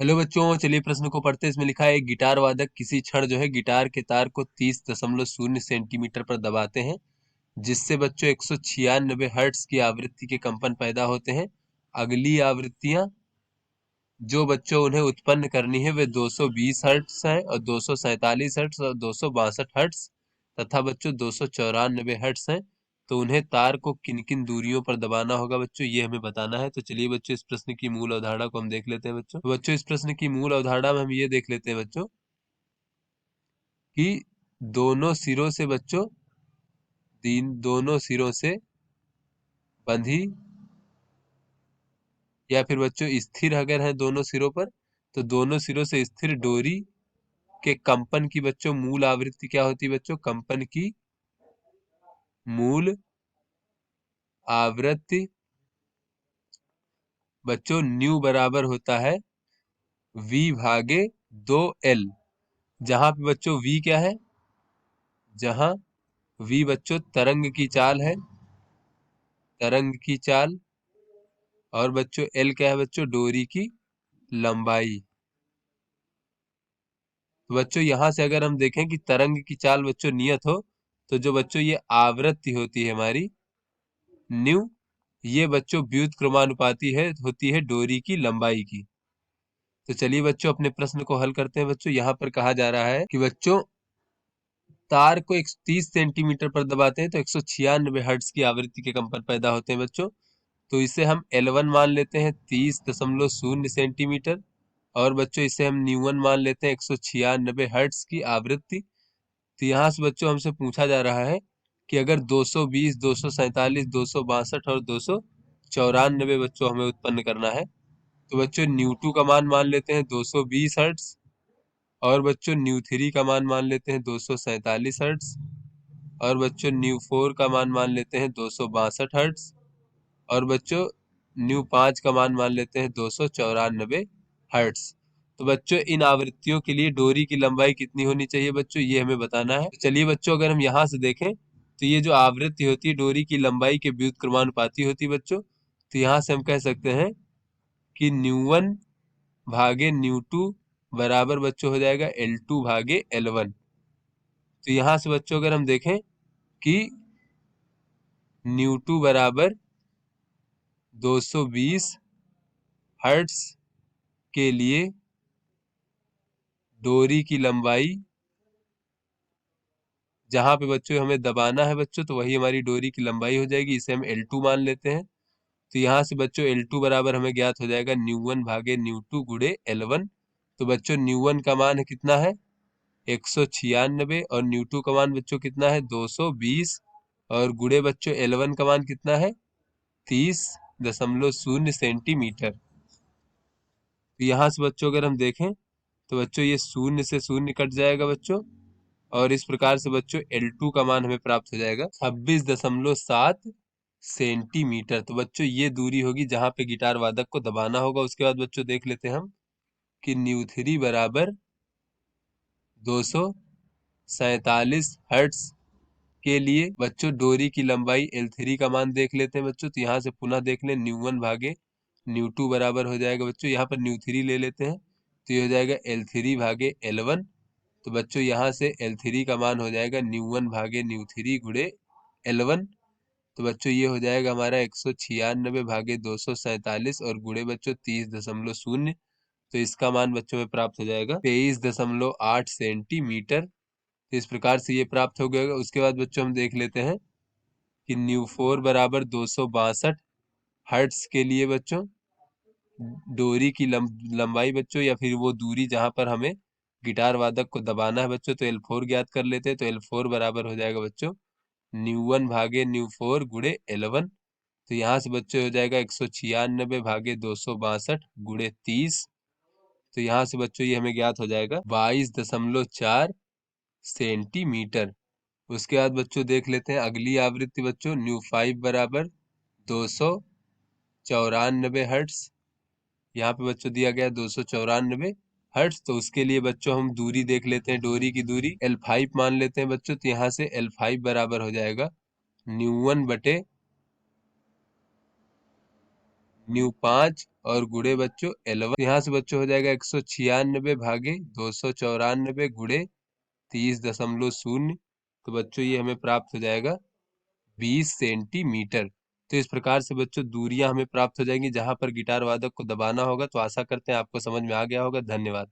Hello बच्चों, चलिए प्रश्न को पढ़ते हैं। इसमें लिखा है एक गिटार वादक किसी क्षण जो है गिटार के तार को 30.0 सेंटीमीटर पर दबाते हैं, जिससे बच्चों 196 हर्ट्ज की आवृत्ति के कंपन पैदा होते हैं। अगली आवृत्तियां जो बच्चों उन्हें उत्पन्न करनी है वे 220 हर्ट्ज हैं और 247 हर्ट्ज और 262 हर्ट्ज तथा बच्चों 294 हर्ट्ज हैं। तो उन्हें तार को किन किन दूरियों पर दबाना होगा बच्चों, ये हमें बताना है। तो चलिए बच्चों इस प्रश्न की मूल अवधारणा को हम देख लेते हैं बच्चों। तो बच्चों इस प्रश्न की मूल अवधारणा में हम ये देख लेते हैं बच्चों कि दोनों सिरों से बच्चों दोनों सिरों से बंधी या फिर बच्चों स्थिर अगर है दोनों सिरों पर, तो दोनों सिरों से स्थिर डोरी के कंपन की बच्चों मूल आवृत्ति क्या होती है बच्चों? कंपन की मूल आवृत्ति बच्चों न्यू बराबर होता है v भागे 2l। जहां पे बच्चों v क्या है? जहां v बच्चों तरंग की चाल है, तरंग की चाल, और बच्चों l क्या है बच्चों? डोरी की लंबाई। तो बच्चों यहां से अगर हम देखें कि तरंग की चाल बच्चों नियत हो, तो जो बच्चों ये आवृत्ति होती है हमारी न्यू, ये बच्चों व्युत्क्रमानुपाती है, होती है डोरी की लंबाई की। तो चलिए बच्चों अपने प्रश्न को हल करते हैं बच्चों। यहाँ पर कहा जा रहा है कि बच्चों तार को 130 सेंटीमीटर पर दबाते हैं तो 196 हर्ट्ज की आवृत्ति के कंपन पैदा होते हैं बच्चों। तो इसे हम L1 मान लेते हैं 30.0 सेंटीमीटर, और बच्चों इसे हम न्यूवन मान लेते हैं 196 हर्ट्ज की आवृत्ति। तो यहाँ से बच्चों हमसे पूछा जा रहा है कि अगर 220, 247, 262 और 294 बच्चों हमें उत्पन्न करना है, तो बच्चों न्यू2 का मान लेते हैं 220 हर्ट्ज, और बच्चों न्यू3 का मान लेते हैं 247 हर्ट्ज, और बच्चों न्यू4 का मान लेते हैं 262 हर्ट्ज, और बच्चों न्यू5 का मान लेते हैं 294 हर्ट्ज। तो बच्चों इन आवृत्तियों के लिए डोरी की लंबाई कितनी होनी चाहिए बच्चों, ये हमें बताना है। तो चलिए बच्चों अगर हम यहाँ से देखें तो ये जो आवृत्ति होती है डोरी की लंबाई के व्युत्क्रमानुपाती होती है बच्चों। तो यहाँ से हम कह सकते हैं कि न्यू1 भागे न्यू2 बराबर बच्चों हो जाएगा L2 भागे L1। तो यहाँ से बच्चों अगर हम देखें कि न्यू2 बराबर 220 हर्ट्ज के लिए डोरी की लंबाई, जहां पे बच्चों हमें दबाना है बच्चों, तो वही हमारी डोरी की लंबाई हो जाएगी। इसे हम L2 मान लेते हैं। तो यहाँ से बच्चों L2 बराबर हमें ज्ञात हो जाएगा न्यू1 भागे न्यू2 गुणे L1। तो बच्चों न्यू1 का मान कितना है? 196, और न्यू2 का मान बच्चों कितना है? 220, और गुणे बच्चों L1 का मान कितना है? 30.0 सेंटीमीटर। तो यहाँ से बच्चों अगर हम देखें तो बच्चों ये शून्य से शून्य कट जाएगा बच्चों, और इस प्रकार से बच्चों L2 का मान हमें प्राप्त हो जाएगा 26.7 सेंटीमीटर। तो बच्चों ये दूरी होगी जहां पे गिटार वादक को दबाना होगा। उसके बाद बच्चों देख लेते हैं हम कि न्यू3 बराबर 247 हर्ट्ज के लिए बच्चों डोरी की लंबाई L3 का मान देख लेते हैं बच्चों। तो यहाँ से पुनः देख लें न्यू1 भागे न्यू2 बराबर हो जाएगा बच्चों, यहाँ पर न्यू3 ले लेते हैं तो ये हो जाएगा L3 भागे L1। तो बच्चों यहाँ से L3 का मान हो जाएगा न्यू1 भागे न्यू3 गुणे L1। तो बच्चों ये हो जाएगा हमारा 196 भागे 247 और गुणे बच्चों 30.0। तो इसका मान बच्चों में प्राप्त हो जाएगा 23.8 सेंटीमीटर। तो इस प्रकार से ये प्राप्त हो गया। उसके बाद बच्चों हम देख लेते हैं कि न्यू4 बराबर 262 हर्ट्ज के लिए बच्चों डोरी की लंबाई बच्चों, या फिर वो दूरी जहां पर हमें गिटार वादक को दबाना है बच्चों, तो L4 ज्ञात कर लेते हैं। तो L4 बराबर हो जाएगा बच्चों न्यू1 भागे न्यू4 गुणे L1। तो यहाँ से बच्चों हो जाएगा 196 भागे 262 गुणे 30। तो यहाँ से बच्चों ये हमें ज्ञात हो जाएगा 22.4 सेंटीमीटर। उसके बाद बच्चों देख लेते हैं अगली आवृत्ति बच्चों न्यू5 बराबर 294 हर्ट्ज। यहाँ पे बच्चों दिया गया 294 हर्ट्ज। तो उसके लिए बच्चों हम दूरी देख लेते हैं, डोरी की दूरी L5 मान लेते हैं बच्चों। तो यहाँ से L5 बराबर हो जाएगा न्यू1 बटे न्यू5 और गुणे बच्चों 11। यहाँ से बच्चों हो जाएगा 196 भागे 294 गुणे 30.0। तो बच्चों ये हमें प्राप्त हो जाएगा 20 सेंटीमीटर। तो इस प्रकार से बच्चों दूरियां हमें प्राप्त हो जाएंगी जहां पर गिटार वादक को दबाना होगा। तो आशा करते हैं आपको समझ में आ गया होगा। धन्यवाद।